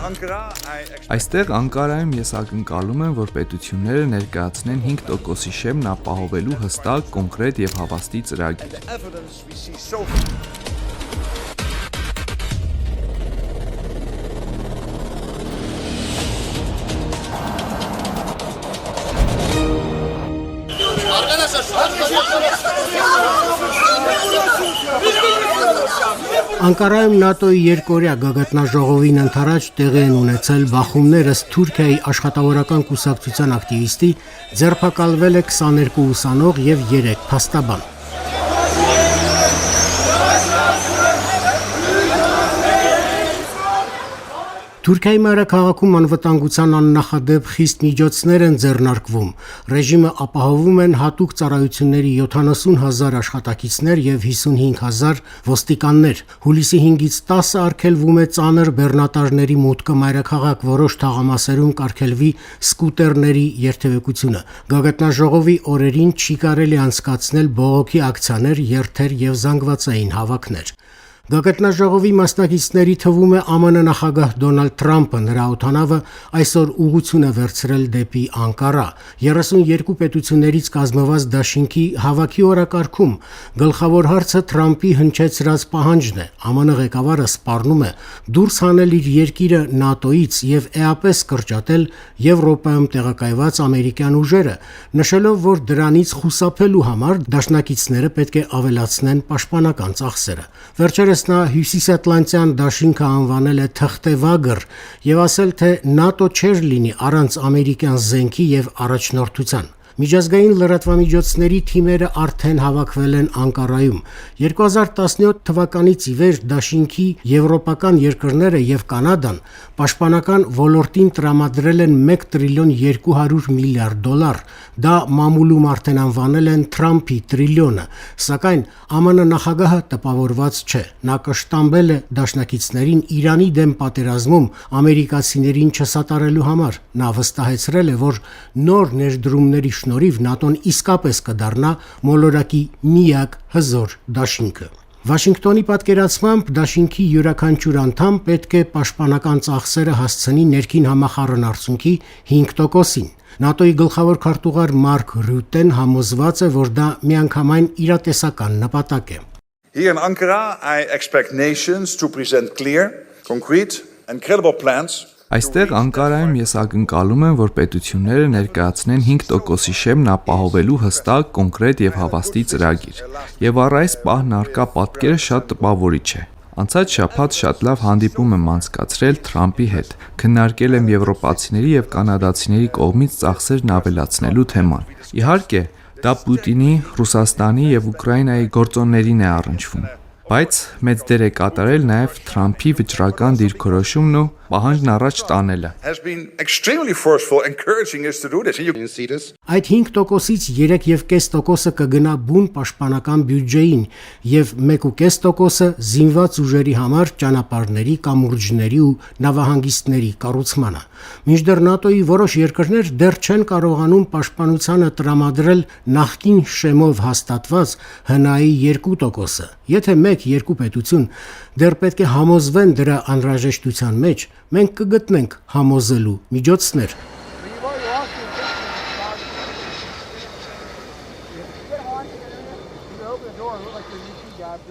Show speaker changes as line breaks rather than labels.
Այստեղ Անկարայում ես ակնկալում եմ, որ պետությունները ներկայացնեն 5%-ի շեմն ապահովելու հստակ, կոնկրետ և հավաստի ծրագիր։
Անկարայում ՆԱՏՕ-ի երկօրյա գագաթնաժողովին ընդառաջ տեղի են ունեցել բախումներ, ըստ Թուրքիայի աշխատավորական կուսակցության ակտիվիստի ձերբակալվել է 22 ուսանող և 3 փաստաբան։ Թուրքիայի մայրաքաղաքում անվտանգության աննախադեպ խիստ միջոցներ են ձեռնարկվում։ Ռեժիմը ապահովում են հատուկ ծառայությունների 70,000 աշխատակիցներ և 55,000 ոստիկաններ։ Հուլիսի 5-ից 10-ը արգելվում է ծանր բեռնատարների մուտքը մայրաքաղաք, որոշ թաղամասերում կարգելվի սկուտերների երթևեկությունը։ Գագաթնաժողովի օրերին չի կարելի անցկացնել բողոքի ակցիաներ, երթեր և զանգվածային հավաքներ։ Գագաթնաժողովի մասնակիցների թվում է ԱՄՆ նախագահ Դոնալդ Թրամփը, նրա օդանավը այսօր ուղղություն է վերցրել դեպի Անկարա։ 32 պետություններից կազմված դաշինքի հավաքի օրակարգում գլխավոր հարցը Թրամփի հնչեցրած պահանջն է։ ԱՄՆ ղեկավարը սպառնում է դուրս հանել իր երկիրը ՆԱՏՕ-ից և էապես կրճատել Եվրոպայում տեղակայված ամերիկյան ուժերը, նշելով, որ դրանից խուսափելու համար դաշնակիցները պետք է ավելացնեն պաշտպանական ծախսերը։ Վերջերս նա Հյուսիսատլանտյան դաշինքը անվանել է թղթևագր և ասել, թե ՆԱՏՕ չէր լինի առանց ամերիկյան զենքի և առաջնորդության։ Միջազգային լրատվամիջոցների թիմերը արդեն հավաքվել են Անկարայում։ 2017 թվականից ի վեր դաշինքի եվրոպական երկրները և Կանադան պաշտպանական ոլորտին տրամադրել են $1 տրիլիոն 200 միլիարդ դոլար։ Դա մամուլում արդեն անվանել են Թրամփի տրիլիոնը, սակայն ԱՄՆ նախագահը տպավորված չէ։ Նա կշտամբել է դաշնակիցներին Իրանի դեմ պատերազմում ամերիկացիներին չսատարելու համար։ Նա վստահեցրել է, որ նոր ներդրումների շնորհիվ ՆԱՏՕ-ն իսկապես կդառնա մոլորակի միակ հզոր դաշինքը։ Վաշինգտոնի պատկերացմամբ դաշինքի յուրաքանչյուր անդամ պետք է պաշտպանական ծախսերը հասցնի ներքին համախառն արդյունքի 5%-ին։ ՆԱՏՕ-ի գլխավոր քարտուղար Մարկ Ռյուտեն համոզված է, որ դա միանգամայն իրատեսական նպատակ է։
Here in Ankara, I expect nations to present clear, concrete and credible plans.
Այստեղ Անկարայում ես ակնկալում եմ, որ պետությունները ներկայացնեն 5%-ի շեմն ապահովելու հստակ, կոնկրետ և հավաստի ծրագիր։ Եվ առ այս պահն առկա պատկերը շատ տպավորիչ է։ Անցած շաբաթ շատ լավ հանդիպում եմ անցկացրել Թրամփի հետ։ Քննարկել եմ եվրոպացիների և կանադացիների կողմից ծախսերն ավելացնելու թեման։ Իհարկե, դա Պուտինի, Ռուսաստանի և Ուկրաինայի գործոններին է առնչվում։ Բայց մեծ դեր է կատարել նաև Թրամփի վճռական դիրքորոշումն ու պահանջն առաջ տանելը։
Այդ 5%-ից 3,5%-ը կգնա բուն պաշտպանական բյուջեին և 1,5%-ը զինված ուժերի համար ճանապարհների, կամուրջների ու նավահանգիստների կառուցմանը։ Մինչդեռ ՆԱՏՕ-ի որոշ երկրներ դեռ չեն կարողանում պաշտպանությանը տրամադրել նախկին շեմով հաստատված ՀՆԱ-ի 2%-ը։ Եթե 1-2 պետություն դեռ պետք է համոզվեն դրա անհրաժեշտության մեջ, մենք կգտնենք համոզելու միջոցներ։